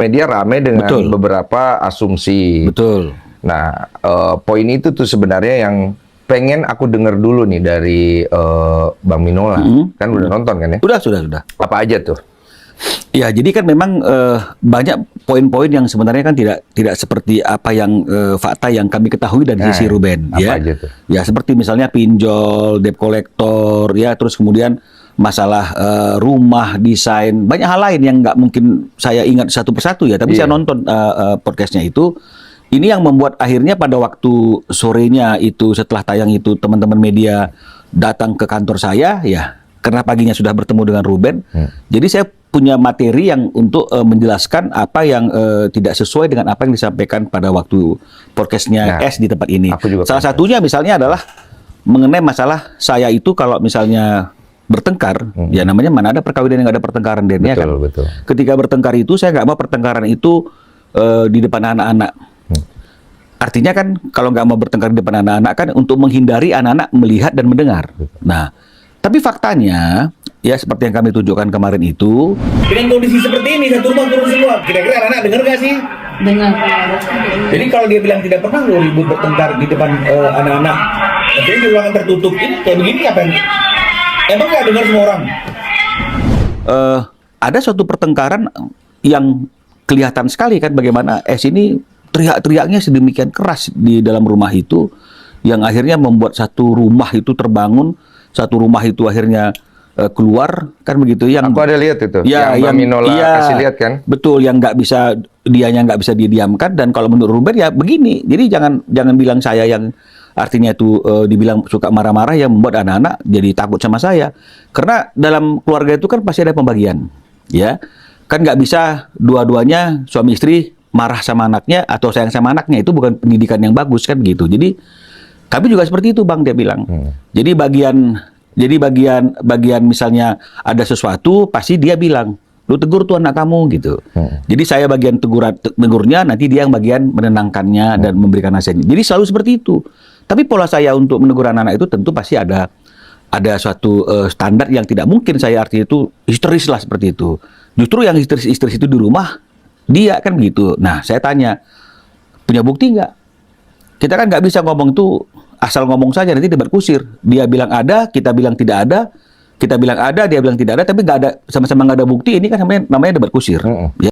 media rame dengan Betul. beberapa asumsi. Betul. Nah, poin itu tuh sebenarnya yang pengen aku dengar dulu nih dari Bang Minola. Kan udah nonton kan ya? Sudah. Apa aja tuh? Ya, jadi kan memang banyak poin-poin yang sebenarnya kan tidak seperti apa yang fakta yang kami ketahui dari sisi Ruben. Apa Ya, aja tuh? ya seperti misalnya pinjol, debt collector, ya terus kemudian masalah rumah, desain, banyak hal lain yang nggak mungkin saya ingat satu persatu ya. Tapi saya nonton podcastnya itu. Ini yang membuat akhirnya pada waktu sorenya itu setelah tayang itu teman-teman media datang ke kantor saya ya karena paginya sudah bertemu dengan Ruben. Jadi saya punya materi yang untuk menjelaskan apa yang tidak sesuai dengan apa yang disampaikan pada waktu podcastnya S di tempat ini. Salah satunya misalnya adalah mengenai masalah saya itu kalau misalnya bertengkar, ya namanya mana ada perkawinan yang nggak ada pertengkaran, Den, ya kan? Betul. Ketika bertengkar itu saya nggak mau pertengkaran itu di depan anak-anak. Artinya kan kalau nggak mau bertengkar di depan anak-anak kan untuk menghindari anak-anak melihat dan mendengar. Nah, tapi faktanya ya seperti yang kami tunjukkan kemarin itu. Dengan kondisi seperti ini satu rumah turun semua. Kira-kira anak-anak dengar nggak sih? Dengar. Jadi kalau dia bilang tidak pernah lo ribut bertengkar di depan anak-anak, jadi di ruangan tertutup ini kayak begini apa? Emang nggak dengar semua orang? Ada suatu pertengkaran yang kelihatan sekali kan bagaimana S ini teriak-teriaknya sedemikian keras di dalam rumah itu yang akhirnya membuat satu rumah itu terbangun, satu rumah itu akhirnya keluar kan begitu. Yang aku ada lihat itu ya, yang Minola kasih lihat kan, betul, yang nggak bisa dianya nggak bisa didiamkan. Dan kalau menurut Ruben ya begini, jadi jangan bilang saya yang artinya itu dibilang suka marah-marah yang membuat anak-anak jadi takut sama saya, karena dalam keluarga itu kan pasti ada pembagian ya kan, nggak bisa dua-duanya suami istri marah sama anaknya atau sayang sama anaknya, itu bukan pendidikan yang bagus kan gitu. Jadi kami juga seperti itu, Bang, dia bilang. Jadi bagian misalnya ada sesuatu pasti dia bilang, lu tegur tuh anak kamu gitu. Jadi saya bagian tegurnya, nanti dia yang bagian menenangkannya dan memberikan nasihatnya. Jadi selalu seperti itu. Tapi pola saya untuk menegur anak-anak itu tentu pasti ada suatu standar yang tidak mungkin saya artinya itu histeris lah seperti itu. Justru yang histeris itu di rumah dia kan begitu. Nah, saya tanya, punya bukti nggak? Kita kan nggak bisa ngomong tuh asal ngomong saja, nanti debat kusir. Dia bilang ada, kita bilang tidak ada. Kita bilang ada, dia bilang tidak ada, tapi nggak ada, sama-sama nggak ada bukti. Ini kan namanya debat kusir. Ya.